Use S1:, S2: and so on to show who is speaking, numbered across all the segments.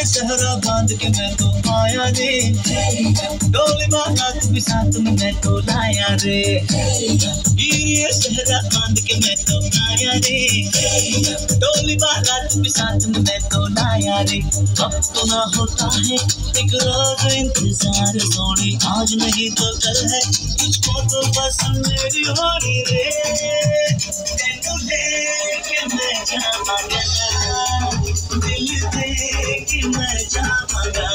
S1: सहरा बांध के मैं तो आया रे, डोली बारात भी साथ में मैं तो लाया रे। ये सहरा बांध के मैं तो आया रे, डोली बारात भी साथ में मैं तो लाया रे। अब तो ना होता है एक रोज इंतजार सोनी, आज नहीं तो कल है तुझको तो बस मेरी होनी रे। तेनू लेके मैं जावांगा, दिल दे के मैं जावांगा,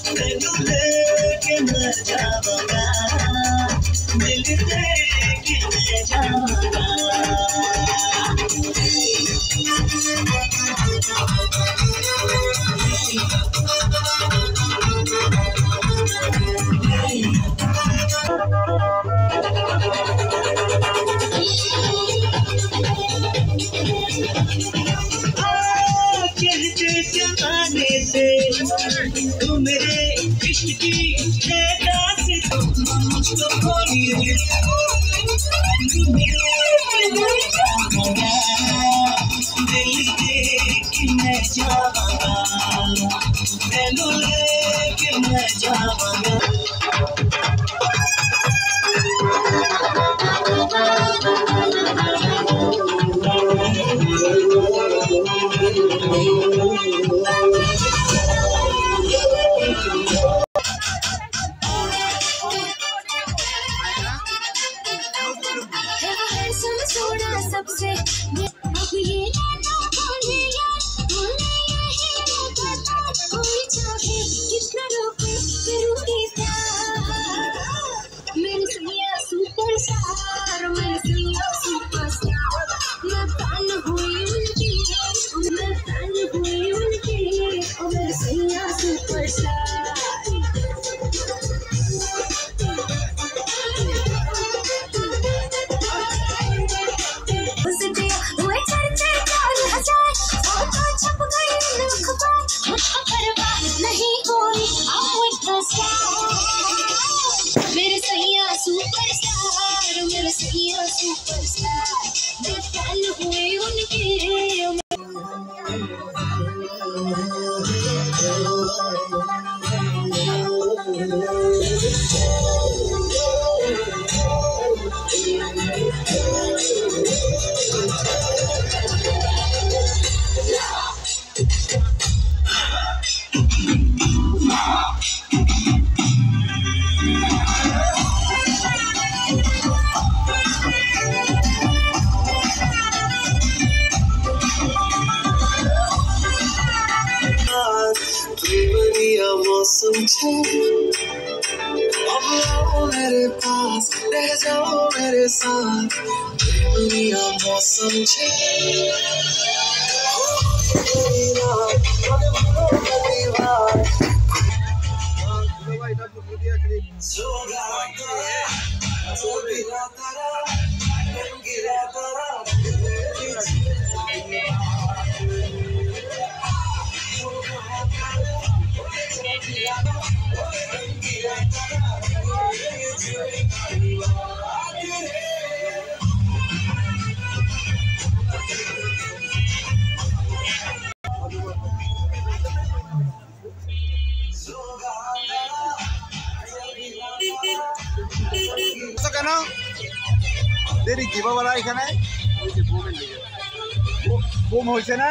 S1: तेनू लेके मैं जावांगा, दिल दे के मैं जावांगा। जमाने से तू मेरे इश्क की दास मुझको खोली रे, दिल दे के मैं जावांगा, तेनू लेके मैं जावांगा। सबसे अब ये ना बोले यार, बोले यही ना बता, कोई चाहे कितना रोके करूँगी प्यार। मेरे सैया सुपरस्टार, मेरे सैया सुपरस्टार, मैं फैन हुई उनकी, मैं फैन हुई उनकी, और मेरे सैया सुपरस्टार। मेरे सैया सुपरस्टार, मेरे सैया सुपरस्टार, मैं फैन हुई उनकी। मौसम अब आओ मेरे पास, रह जाओ मेरे साथ, दुनिया मौसम কেন দেরি কি বাবা এখানে বোম হয়েছে না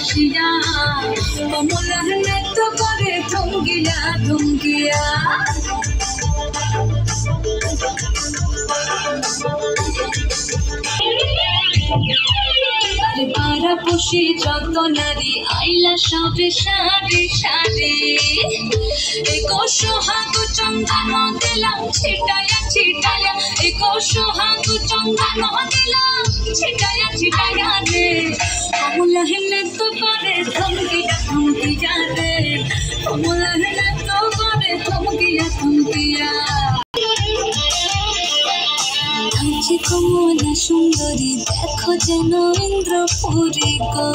S1: আসিয়া কমলা নৃত্য করে থমকিয়া থমকিয়া পাড়াপড়শি যত নারী আইলা সবে সারি সারি এগো সোহাগু চন্দন দিলাম ছিটায়া ছিটায়া এগো সোহাগু চন্দন দিলাম ছিটায়া ছিটায়া রে কমলা নৃত্য করে থমকিয়া থমকিয়া রে কমলা নৃত্য করে থমকিয়া থমকিয়া নাচে কমলা সুন্দরী দেখো যেন ইন্দ্রপুরী গো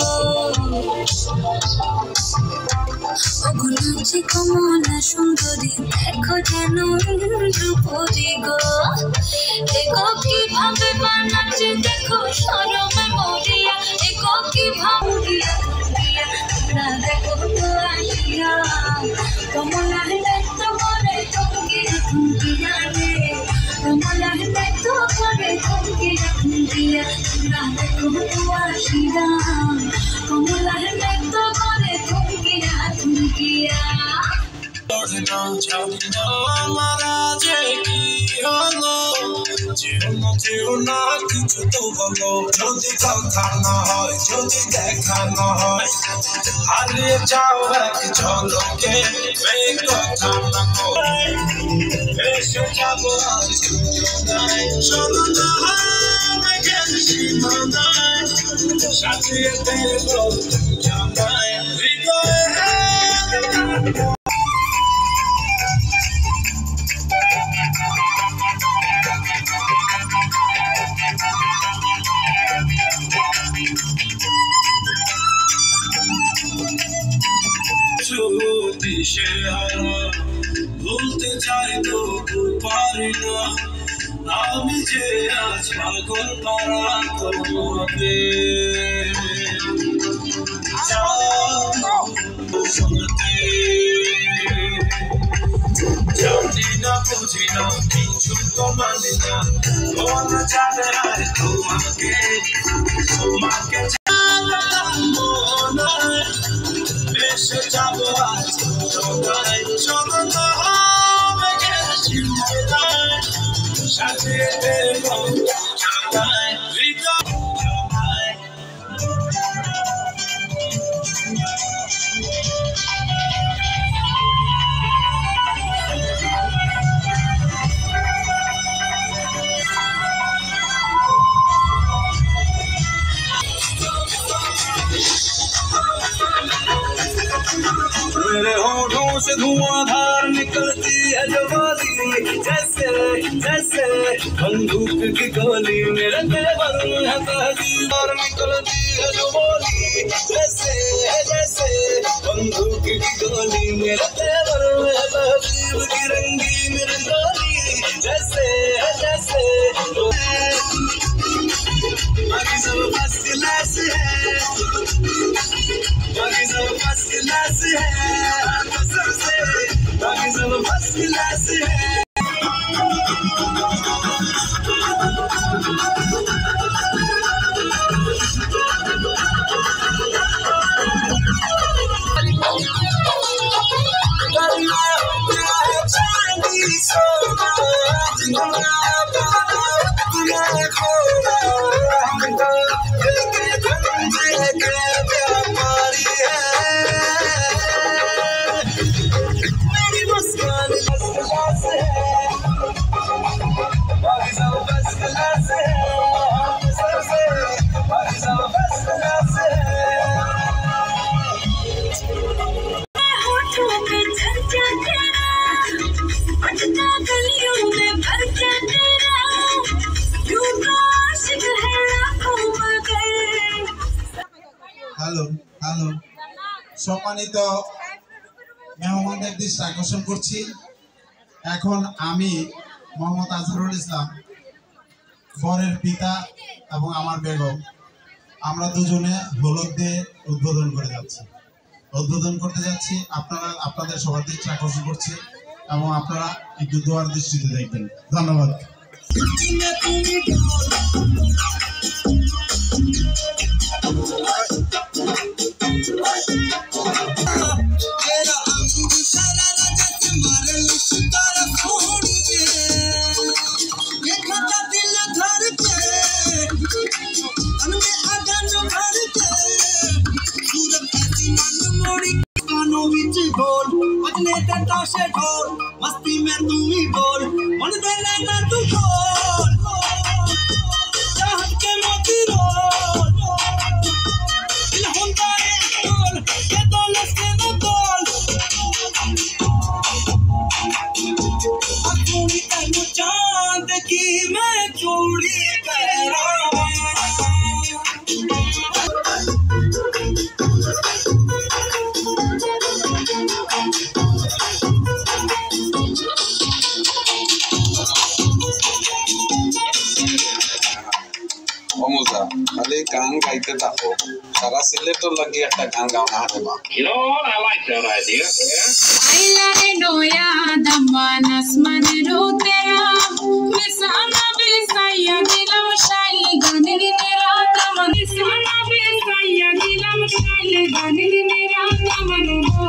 S1: নাচে কমলা সুন্দরী দেখো যেন ইন্দ্রপুরী গো এগো কিভাবে বানাচ্ছে দেখো শরমে মরিয়া এগো কিভাবে দেখো তো আসিয়া কমলা নৃত্য করে থমকিয়া থমকিয়া রে কমলা নৃত্য করে থমকিয়া থমকিয়া দেখো তো আসিয়া কমলা নৃত্য করে থমকিয়া থমকিয়া
S2: মারা যে কি হলো যেও না কিছু তো বলো যদি কথা না হয় যদি দেখা না হয় হারিয়ে যাও এক ঝলকে কথা না করে এসে যাবো আর শোনো না সীমানায় সাজিয়ে দেব জানায় হৃদয়ে ভুলতে চাই তবু পারি না আমি যে আজ পাগল পারা তোমাকে জানি না বুঝি না কিছু তো মানি না বলা যাবে আর তোমাকে তোমাকে এসে যাবো আজ তোমায় চলো না সাজিয়ে দেব জানায় হৃদয় मेरे होठों से धुआंधार निकलती है जवानी जैसे जैसे बंदूक की गोली मेरे तेवर है तहजीब और निकलती है जो बोली जैसे जैसे बंदूक की गोली मेरे तेवर है तहजीब की रंगीन रंगोली जैसे जैसे बाकी सब फर्स्ट क्लास है बाकी सब फर्स्ट क्लास है सबसे बाकी सब फर्स्ट क्लास है
S3: হ্যালো হ্যালো সম্মানিত মেহমানদের দৃষ্টি আকর্ষণ করছি এখন আমি মোহাম্মদ আজহারুল ইসলাম বরের পিতা এবং আমার বেগম আমরা দুজনে হলুদ দিয়ে উদ্বোধন করতে যাচ্ছি আপনাদের সবার দৃষ্টি আকর্ষণ করছি এবং আপনারা একটু দোয়ার দৃষ্টিতে দেখবেন ধন্যবাদ
S4: সমস্যা খালি গান গাইতে থাকো সারা সিলেটও লাগি একটা গান গাও না রে মা
S5: You know what? I like that idea. Yeah.
S6: Ailare noya daman asman ro tera misana bisaya dilam shai ganin mera daman misana bisaya dilam shai ganin mera daman ho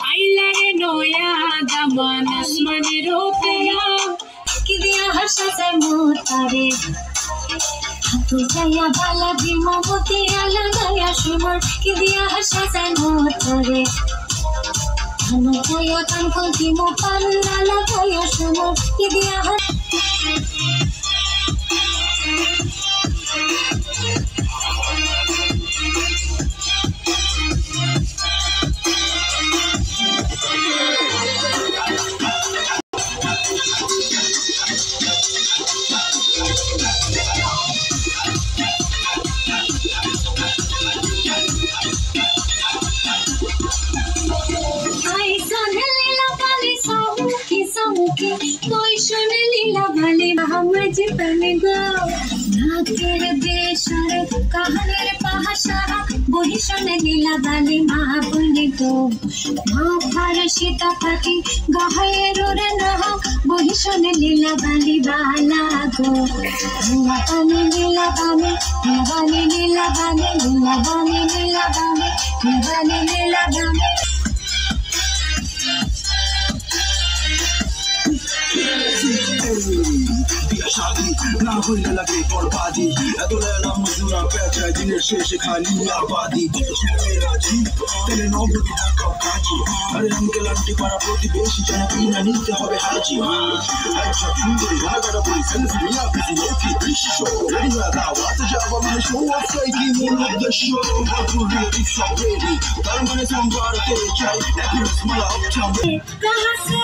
S6: Ailare noya daman asman ro tera kidiya harsha se mutare tu jaya bala bimoti ala gaya shimar kidiya harsha se mutare hanu jaya kan ko dimo pan ala gaya shimar kidiya कोई सुन लीला भले मोहम्मद बने गो नाकेर बेशर कहने पहशा वही सुन लीला भले महाबने गो माँ फारशीता पति गहे रोरे नहा वही सुन लीला भले बाला गो बानी लीला बानी बानी लीला बानी लीला बानी लीला बानी बानी लीला बानी
S2: ना हुई लगे बर्बादी अदुला मजदूरा पैसा दिनेर शेषे खाली आबादी मेरा जी तेरे नौबी का काजी अरे हम के लंटी पारा प्रतिवेशी जनपीना नीते होबे हाजी अच्छा सुंदरी हागरा पुरी सेल्फी मिया बिजी लेती बिशो रेडिया दावत जावा मन शो ऑफ साइकी मोन of the show what to really so ready तार मने संभार तेरे चाय हैप्पीनेस मला अपटाउन
S6: कहां से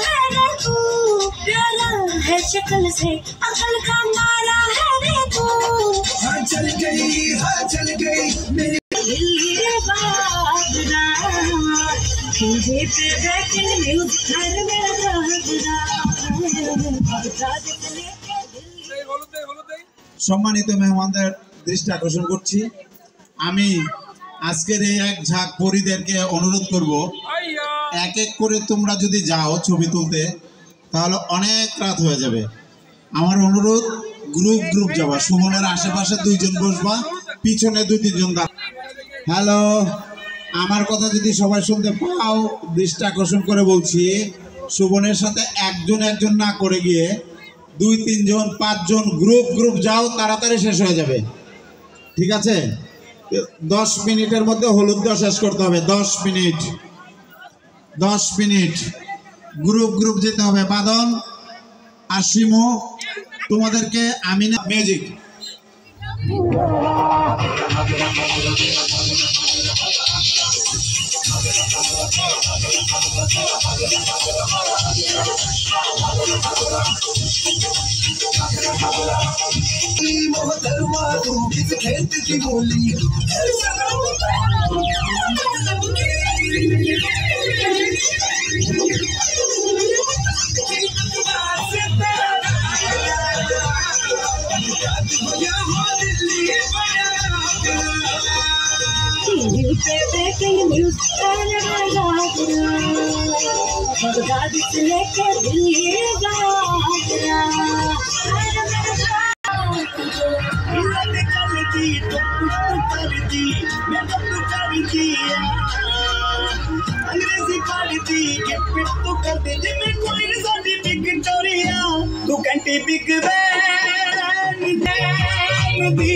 S6: है रे तू प्यारा है शक्ल से अकल का मारा है रे तू
S2: हाँ चल गई मेरी
S6: दिल्ली बाबरा तुझे पे बैठे न्यूज़ घर में रहबरा बता दे
S3: সম্মানিত মেহমানদের দৃষ্টি আকর্ষণ করছি আমি আজকের এই এক ঝাঁক পরিদেরকে অনুরোধ করব এক এক করে তোমরা যদি যাও ছবি তুলতে তাহলে অনেক রাত হয়ে যাবে আমার অনুরোধ গ্রুপ যাবা সুমনের আশেপাশে দুইজন বসবা পিছনে দুই তিনজন হ্যালো আমার কথা যদি সবাই শুনতে পাও দৃষ্টি আকর্ষণ করে বলছি সুমনের সাথে একজন না করে গিয়ে দুই তিনজন পাঁচজন গ্রুপ যাও তাড়াতাড়ি শেষ হয়ে যাবে ঠিক আছে 10 মিনিটের মধ্যে হলুদ দেওয়া শেষ করতে হবে 10 মিনিট গ্রুপ যেতে হবে বাদন আর শিমু তোমাদেরকে আমি না মিউজিক
S2: मोहतरमा तू किस खेत की बोली अंग्रेजी पढ़ती के पिट तो कर दे जिम्मे कोई नहीं साडी बिग टोरिया तू कंटी बिग बैन
S1: दी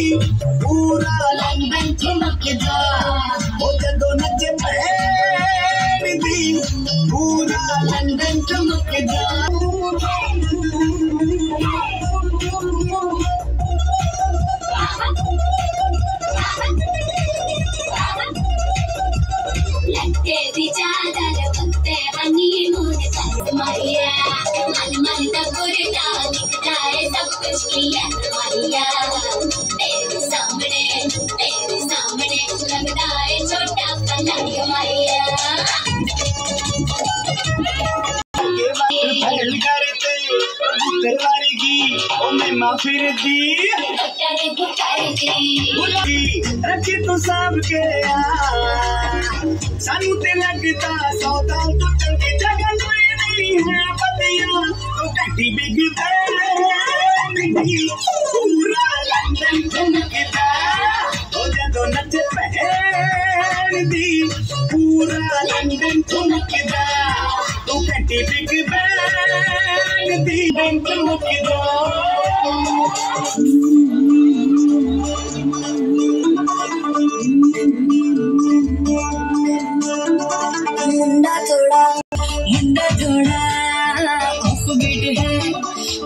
S1: पूरा लंदन चमकदा ओ जदों नचे बैंड दी पूरा लंदन चमकदा
S6: तेरी चादर पत्ते हनीमून कर मारिया मन मन का गुरदा दिखता है सब कुछ किया मारिया तेरे सामने लगता है छोटा पलंग मारिया
S1: फैल करते दरबारी की ओ मैं माफिर दी रखी तू सब के सानू ते लगता सौदा तो चलती जगह नहीं है पतिया तो कटी बिग पूरा लंदन चमकदा ओ जदों नचे पहन दी पूरा लंदन चमकदा तो कटी बिग बैंड दी चमकदा
S6: मुंडा थोड़ा ऑफ बीट है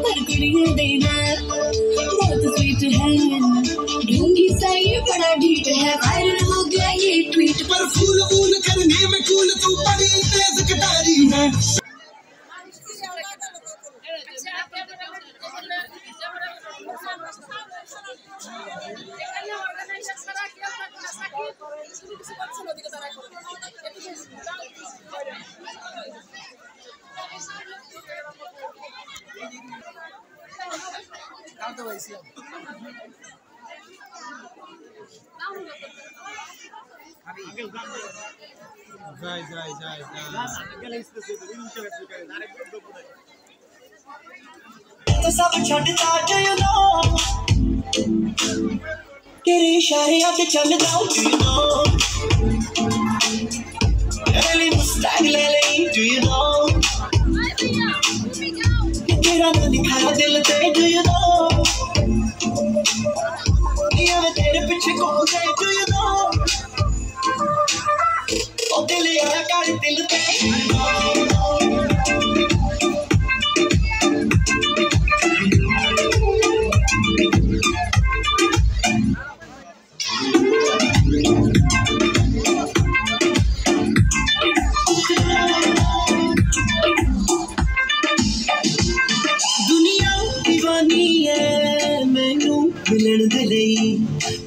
S6: पर कुड़ियां देना बहुत स्वीट है ढूंढी सा ये बड़ा ढीठ है वायरल हो गया ये ट्वीट
S1: पर फूल करने में कूल तू बड़ी तेज कटारी है तो सब छड़ता you know तेरे इशारे आते चलदा you know एली मुस्ताक ले ले do you know तेरा ना लिखा दिल पे do you know ये मैं तेरे पीछे कौन है do you know ओ दिल यार कर दिल पे मिलन दे लई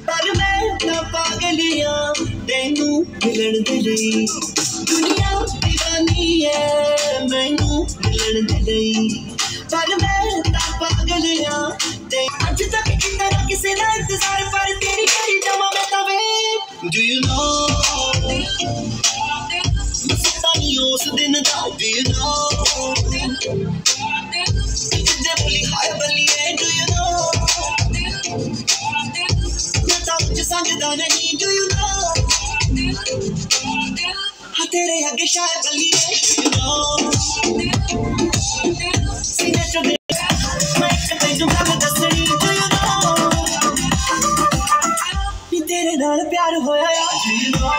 S1: पर मैं ना पागलिया तेनू मिलन दे लई दुनिया दीवानी है मैनू मिलन दे लई पर मैं ना पागलिया ते अज तक कितना किसी ना इंतजार पर तेरी करी जावा मैं तवे do you know मुस्तानी उस दिन दा do you know इधर बोली हाय बलिए do you know संगदा नहीं do you know हाँ तेरे आगे शायद बली you know सीने चो दे मैं कहीं जुम्मा में दसनी do you know ये तेरे नाल प्यार होया यार do you know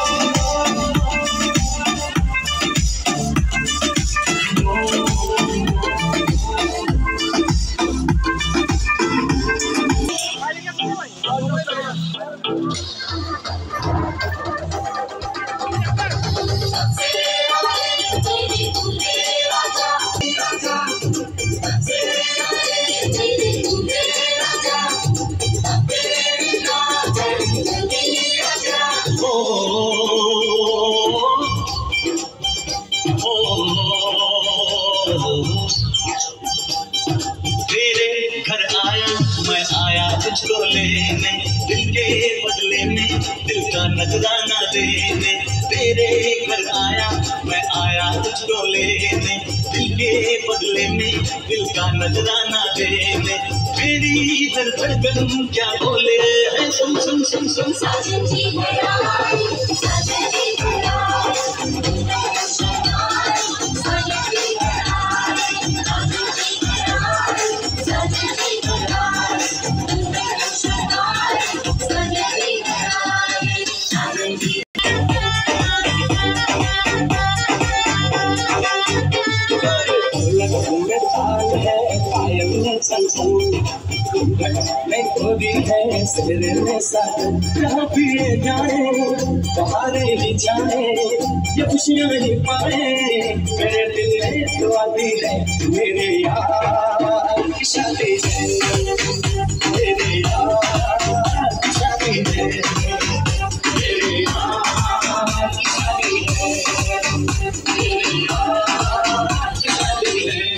S1: तेरे घर आया मैं आया तुझको लेने दिल के बदले में दिल का नजराना देने तेरे घर आया मैं आया तुझको लेने दिल के बदले में दिल का नजराना देने मेरी धड़कन क्या बोले है सुन सुन सुन सुन
S6: साजन जी
S1: होती है सेरे में साथ कहाँ पिए जाए बाहर ही जाए ये खुशियाँ ही पाए मेरे दिल में दुआ दी है मेरे यार की शादी है मेरे यार की शादी है मेरे यार की शादी है मेरे यार की शादी है।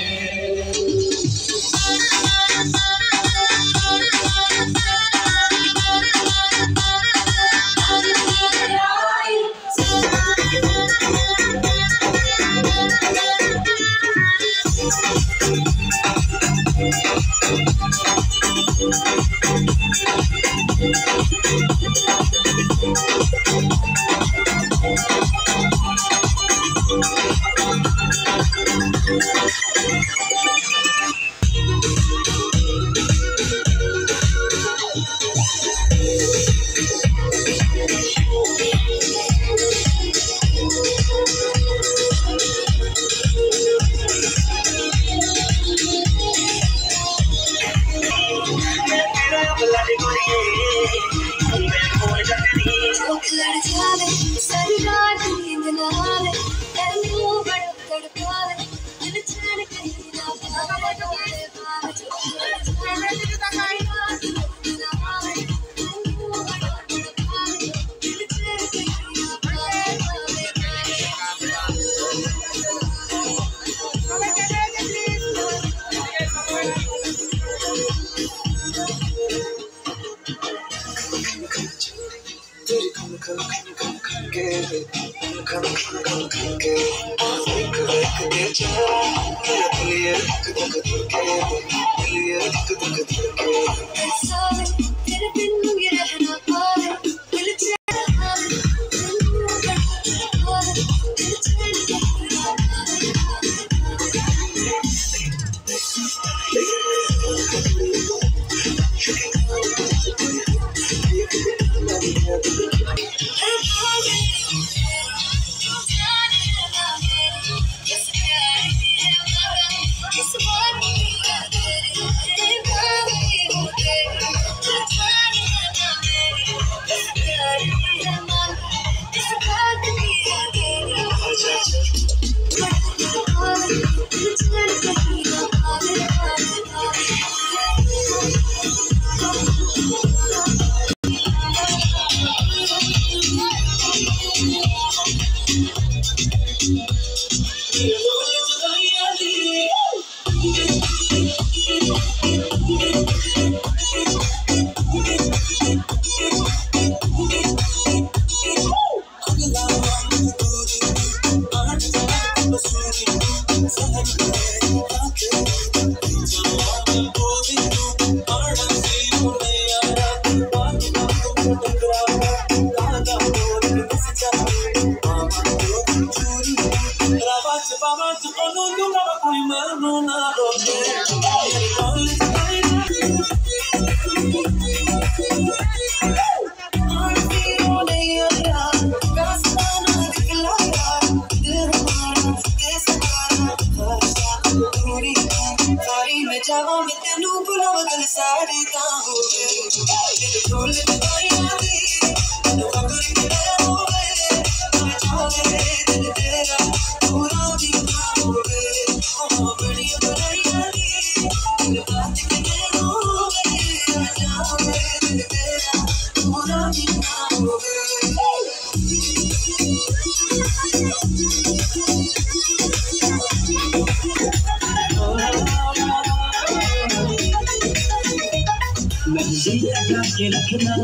S1: लगा के रखना,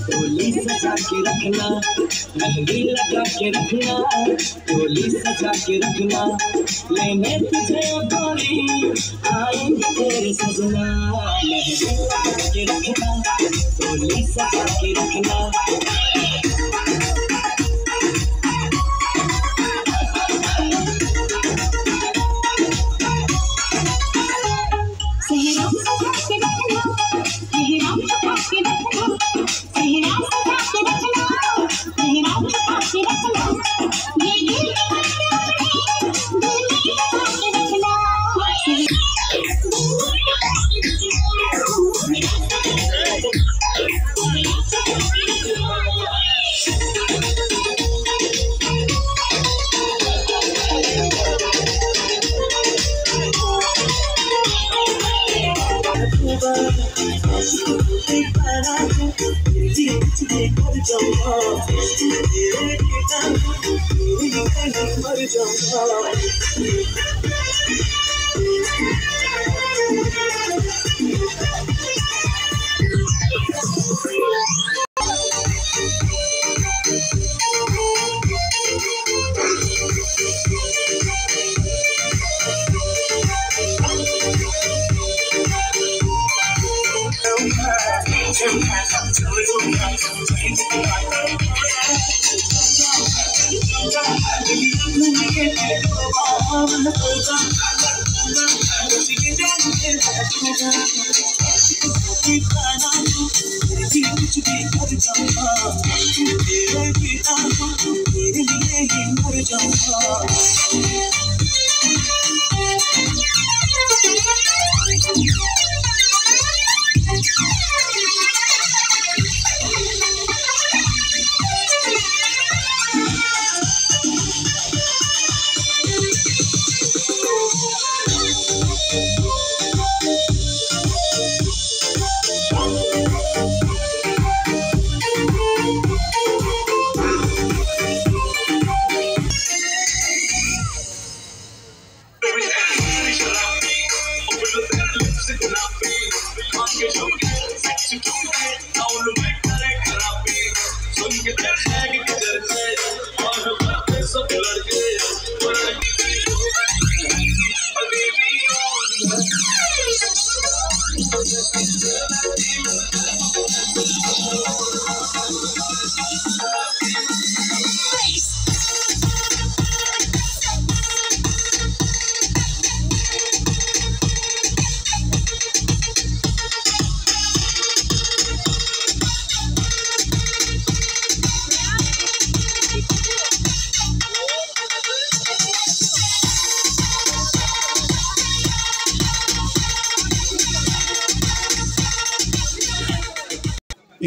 S1: टोली सजा के रखना, मेहंदी लगा के रखना, टोली सजा के रखना, लेने तुझे गोरी आएंगे तेरे सजना। मेहंदी लगा के रखना, टोली सजा के रखना। जाऊंगा तेरे बिना मर जाऊंगा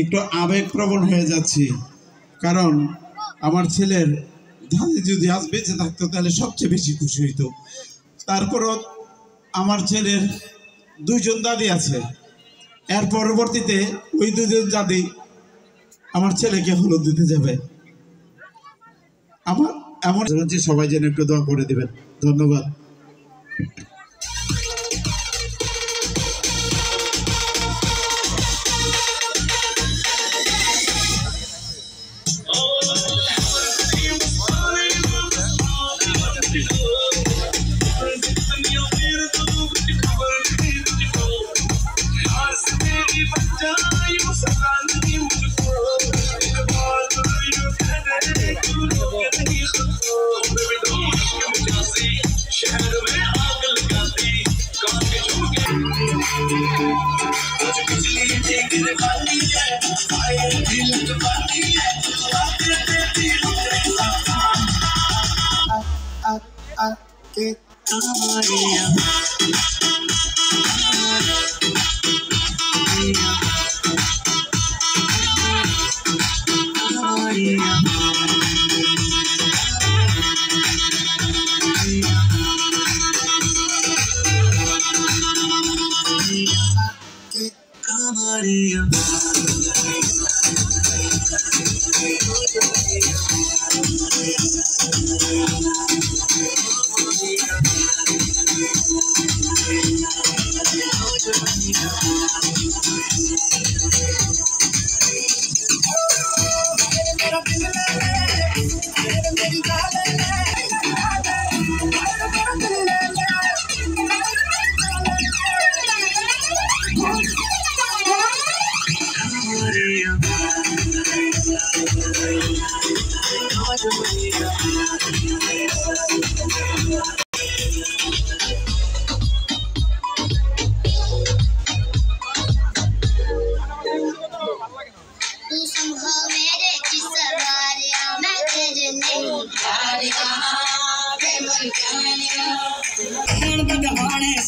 S3: একটু আবেগপ্রবণ হয়ে যাচ্ছি কারণ আমার ছেলের দাদি যদি আজ বেঁচে থাকতো তাহলে সবচেয়ে বেশি খুশি হইতো। তারপরও আমার ছেলের দুইজন দাদি আছে, এর পরবর্তীতে ওই দুজন দাদি আমার ছেলেকে হলুদ দিতে যাবে। আমার এমন সবাই যেন একটু দোয়া করে দিবেন। ধন্যবাদ।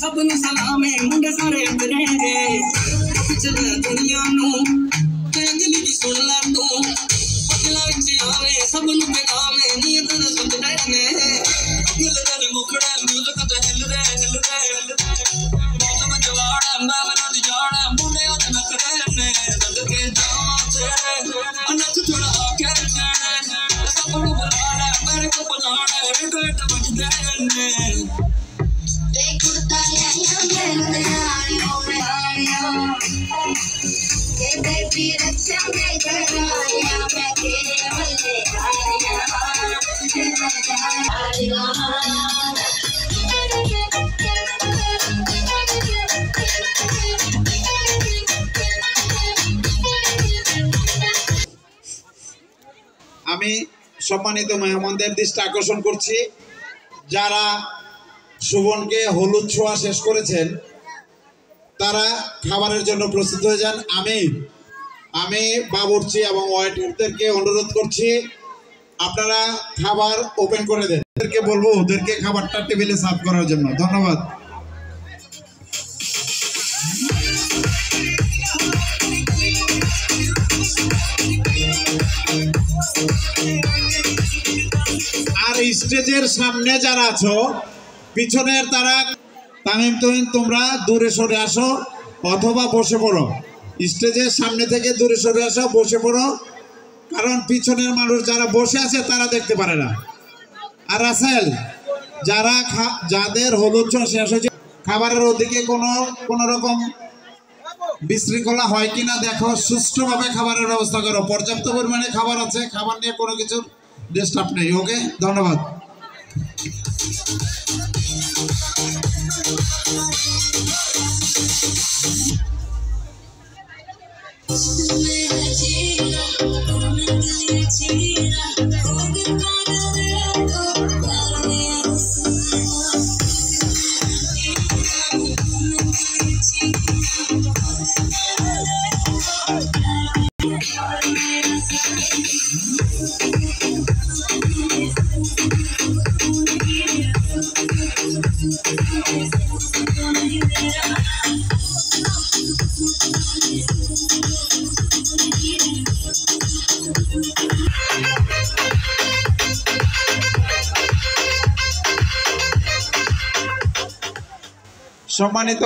S1: सबनु सलामे मुंडे सारे बनेंगे चले दुनिया नु तेंजली की सुन ला तू पतला विच आवे सबनु बेगामे नींद न सुन डरने दिल दर मुखड़ा म्यूजिक तो हिल रे मौसम जवाड़ा बाबा दी जोड़ा मुंडे ओत न करे ने दद के जाम तेरे अनक थोड़ा
S3: আমি সম্মানিত মেহমানদের দৃষ্টি আকর্ষণ করছি, যারা শোভনকে হলুদ ছোঁয়া শেষ করেছেন তারা খাবারের জন্য প্রস্তুত হয়ে যান। আমি বাবুর্চি এবং ওয়েটারদেরকে অনুরোধ করছি আপনারা খাবার ওপেন করে দেন। ওদেরকে বলবো ওদেরকে খাবারটা টেবিলে সার্ভ করার জন্য। ধন্যবাদ। আর স্টেজের সামনে যারা আছো পিছনের তারা তামিম তুহিন তোমরা দূরে সরে আসো অথবা বসে পড়ো। স্টেজের সামনে থেকে দূরে সরে আসো, বসে পড়ো, কারণ পিছনের মানুষ যারা বসে আছে তারা দেখতে পারে না। আর রাসেল, যাদের হলুদ ছোঁয়া শেষ হয়েছে খাবারের ওদিকে কোনো রকম বিশৃঙ্খলা হয় কিনা দেখো, সুষ্ঠুভাবে খাবারের ব্যবস্থা করো। পর্যাপ্ত পরিমাণে খাবার আছে, খাবার নিয়ে কোনো কিছুর ডিস্টার্ব নেই। ওকে, ধন্যবাদ। সম্মানিত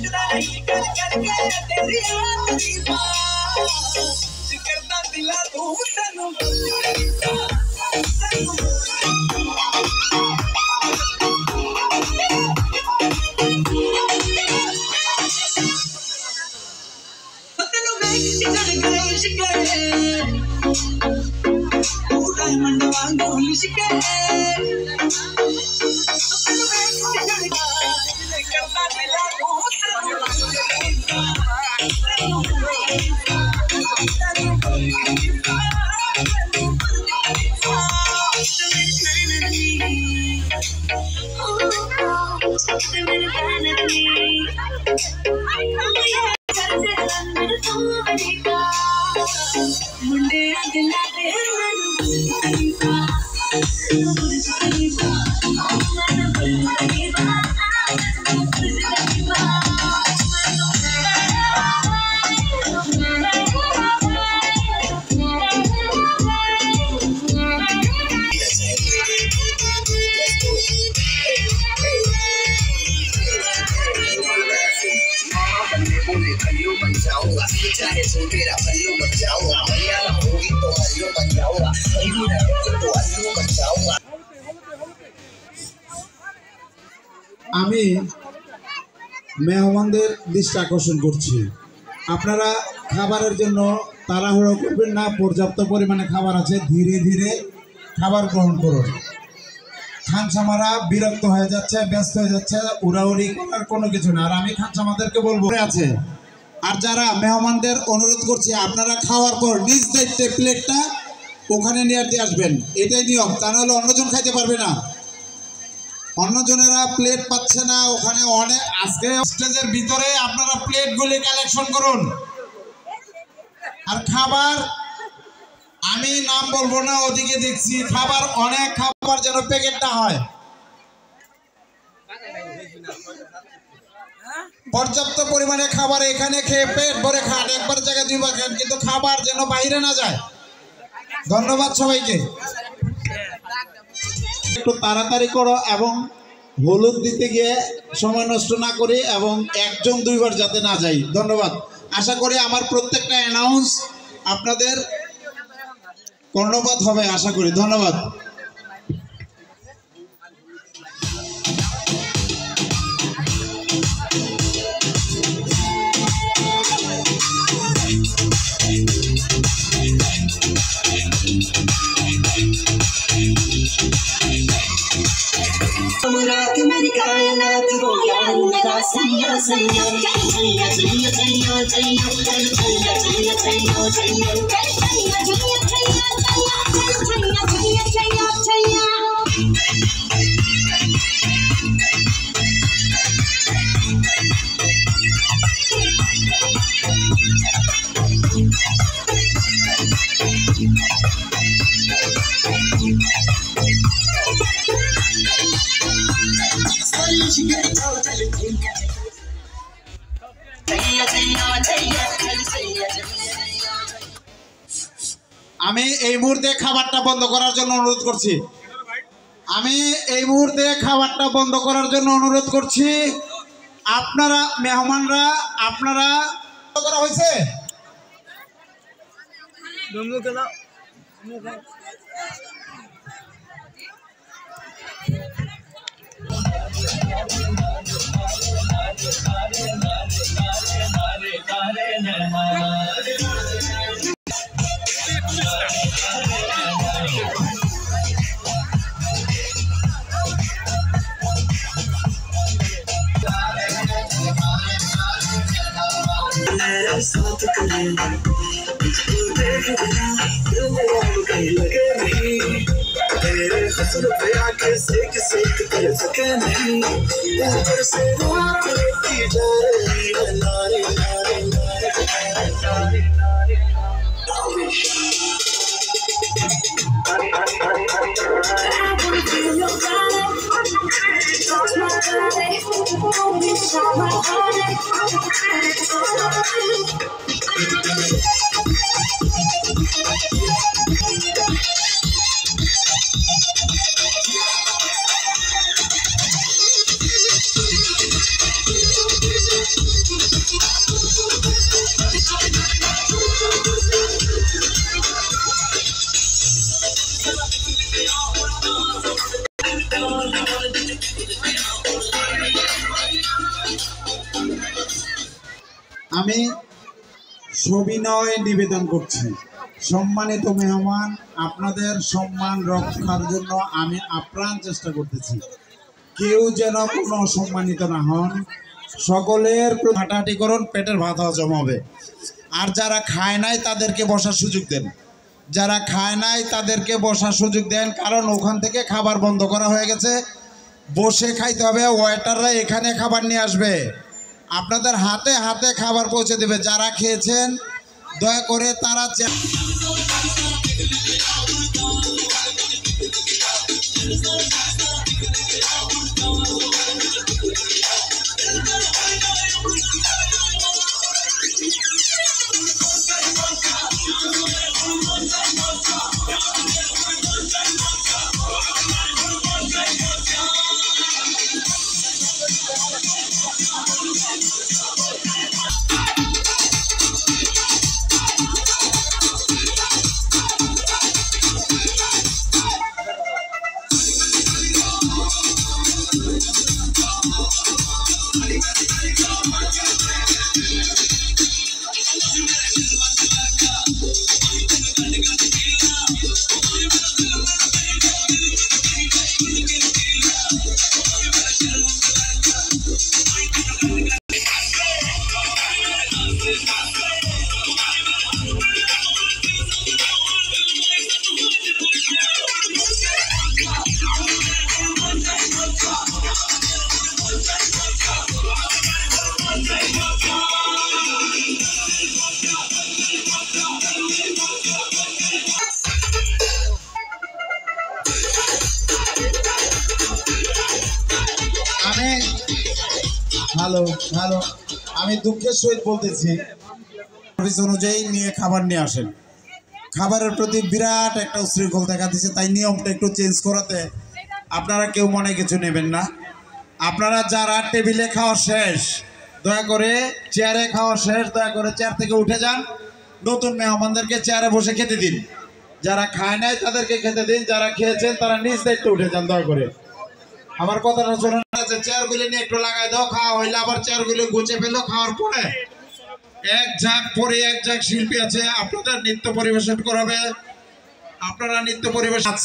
S1: देखना नहीं कर करके तेरी आखिरी बात करता दिला तू तनु Diamond वांग उलिशके करता दिला मुंडे दिला दे चाहे सो तेरा पल्लू बन जाऊंगा मैया ना होगी तो हल्लू बन जाऊंगा हल्लू ना होगी तो हल्लू बन जाऊंगा
S3: আমি মেহমানদের দৃষ্টি আকর্ষণ করছি আপনারা খাবারের জন্য তাড়াহুড়ো করবেন না পর্যাপ্ত পরিমাণে খাবার আছে ধীরে ধীরে খাবার গ্রহণ করুন খানসামারা বিরক্ত হয়ে যাচ্ছে ব্যস্ত হয়ে যাচ্ছে উড়াউড়ি করার কোনো কিছু না আর আমি খানসামাদেরকে বলবো আছে আর যারা মেহমানদের অনুরোধ করছি আপনারা খাওয়ার পর নিজ দায়িত্বে প্লেটটা ওখানে নিয়ে দিয়ে আসবেন এটাই নিয়ম তা নাহলে অন্যজন খাইতে পারবে না অন্যজনেরা প্লেট পাচ্ছে না ওখানে অনেক আজকে স্টেজের ভিতরে আপনারা প্লেটগুলি কালেকশন করুন আর খাবার আমি নাম বলবো না ওদিকে দেখছি খাবার অনেক খাবার যেন প্যাকেট না হয় পর্যাপ্ত পরিমাণে খাবার এখানে খেয়ে পেট ভরে খান একবার জায়গায় দুইবার খান কিন্তু খাবার যেন বাইরে না যায় ধন্যবাদ সবাইকে একটু তাড়াতাড়ি করো এবং হলুদ দিতে গিয়ে সময় নষ্ট না করে এবং একজন দুইবার যাতে না যাই ধন্যবাদ আশা করি আমার প্রত্যেকটা অ্যানাউন্স আপনাদের কর্ণপাত হবে আশা করি ধন্যবাদ
S1: मेरी कायनात वो यार मेरा सैया सैया सैया सैया सैया सैया सैया सैया सैया सैया
S3: আমি এই মুহূর্তে খাবারটা বন্ধ করার জন্য অনুরোধ করছি আপনারা মেহমানরা আপনারা করা হয়েছে
S1: साथ करें देख बिना दिल में कहीं लगे नहीं तेरे हसन पे आके सेक कर सके नहीं ऊपर से रात लेती जा रही है नारे नारे नारे
S3: আমি সবিনয় নিবেদন করছি, সম্মানিত মেহমান, আপনাদের সম্মান রক্ষার জন্য আমি আপ্রাণ চেষ্টা করতেছি। কেউ যেন কোনো অসম্মানিত না হন। সকলের হাঁটাহাঁটি করুন, পেটের ভাত হজম হবে। আর যারা খায় নাই তাদেরকে বসার সুযোগ দেন, যারা খায় নাই তাদেরকে বসার সুযোগ দেন, কারণ ওখান থেকে খাবার বন্ধ করা হয়ে গেছে। বসে খাইতে হবে। ওয়েটাররা এখানে খাবার নিয়ে আসবে, আপনাদের হাতে হাতে খাবার পৌঁছে দেবে। যারা খেয়েছেন দয়া করে তারা আমি দুঃখের সহিত বলতেছি, অনুযায়ী নিয়ে খাবার নিয়ে আসেন। খাবারের প্রতি বিরাট একটা উশৃঙ্খল দেখা দিচ্ছে, তাই নিয়মটা একটু চেঞ্জ করাতে আপনারা কেউ মনে কিছু নেবেন না। আপনারা যারা টেবিলে খাওয়া শেষ, দয়া করে চেয়ারে খাওয়া শেষ, দয়া করে চেয়ার থেকে উঠে যান। নতুন মেহমানদেরকে চেয়ারে বসে খেতে দিন। যারা খায় নাই তাদেরকে খেতে দিন, যারা খেয়েছেন তারা নিজ দায়িত্বে উঠে যান দয়া করে। আমার কথাটা শোনেন, চেয়ারগুলি নিয়ে একটু লাগাই দাও। খাওয়া হইলে আবার চেয়ারগুলি গুছে ফেলো। খাওয়ার পরে এক ঝাঁক শিল্পী আছে, আপনাদের নৃত্য পরিবেশন করাবে। আপনারা নৃত্য পরিবেশন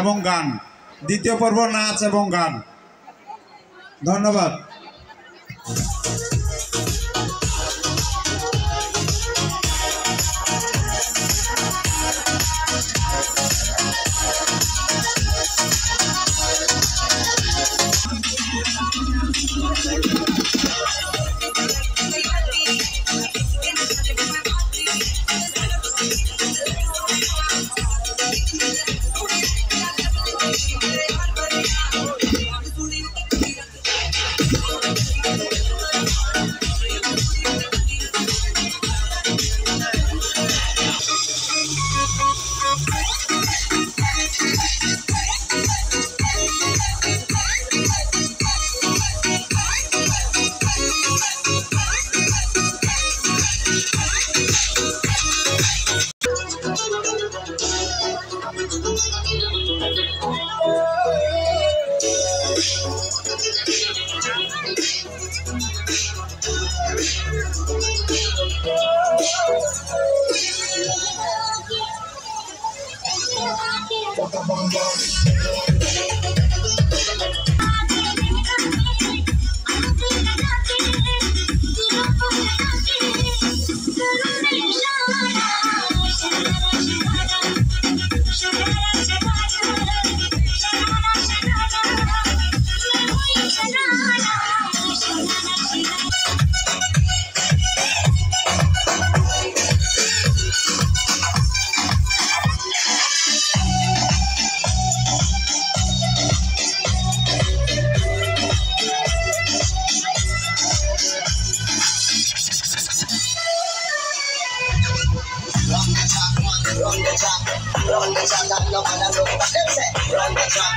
S3: এবং গান, দ্বিতীয় পর্ব নাচ এবং গান। ধন্যবাদ।
S7: Run the track and no man look back. Them say, run the track.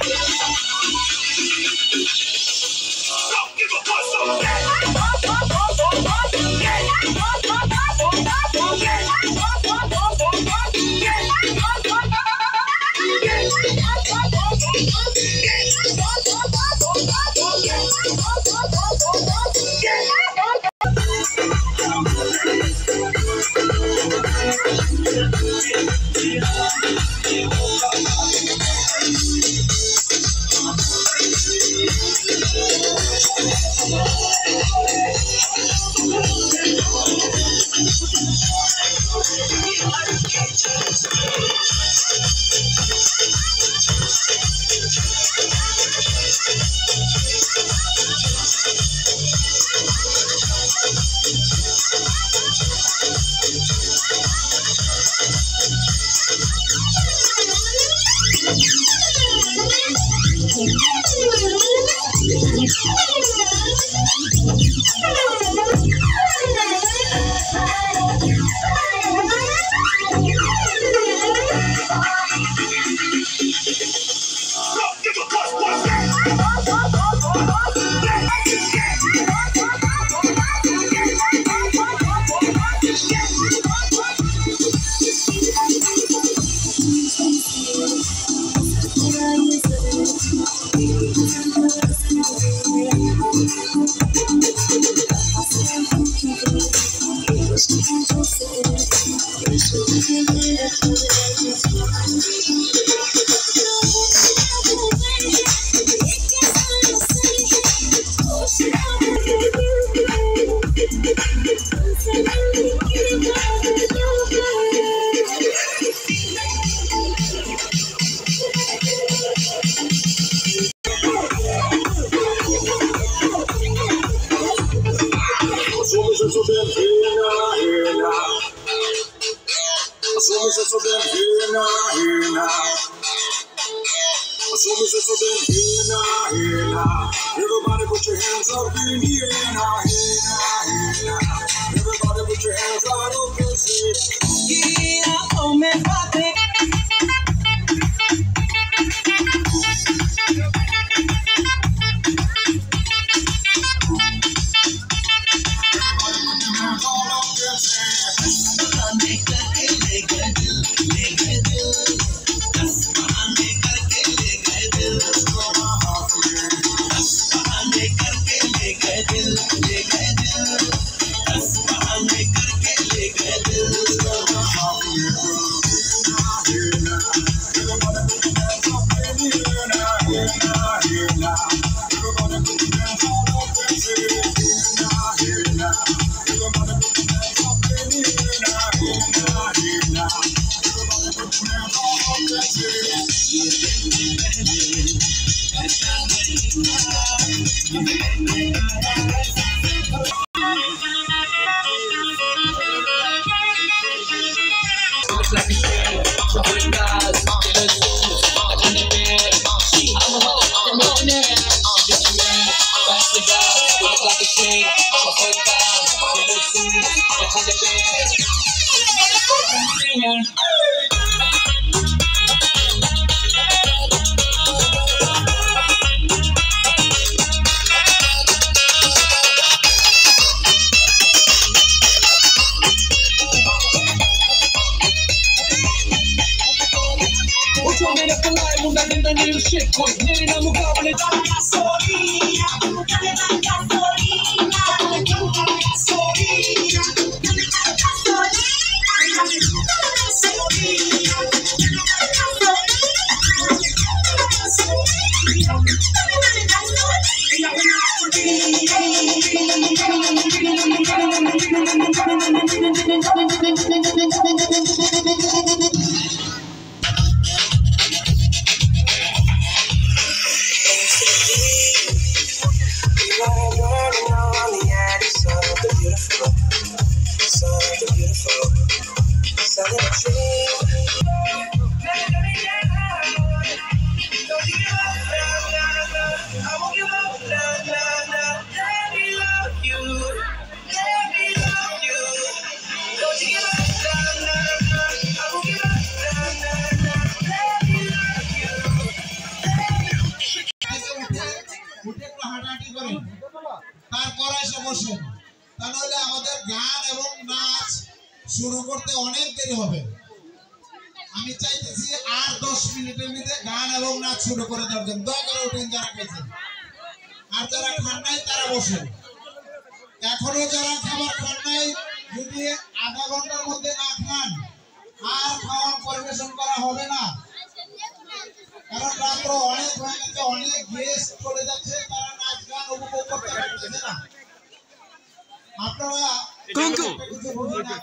S7: Don't give a fuss.
S2: Everybody put your hands up in the air now, hey now. Everybody put your hands right up and say, yeah, oh man,
S3: শুরু করতে অনেক দেরি হবে। আমি চাইতেছি আর 10 মিনিটের মধ্যে গান এবং নাচ শুরু করে দেওয়ার জন্য। দয়া করে উঠেন যারা খাইছেন, আর যারা খান নাই তারা বসেন। এখনো যারা খাবার খান নাই, যদি আধা ঘন্টার মধ্যে না খান আর খাওয়ার পরিবেশন করা হবে না, কারণ রাত্র অনেক হয়ে গেছে, অনেক গেস্ট চলে যাচ্ছে, তারা নাচ গান উপভোগ করতে পারতেছে না। আপনারা
S8: কুঙ্কু
S3: কিছু বলুন না।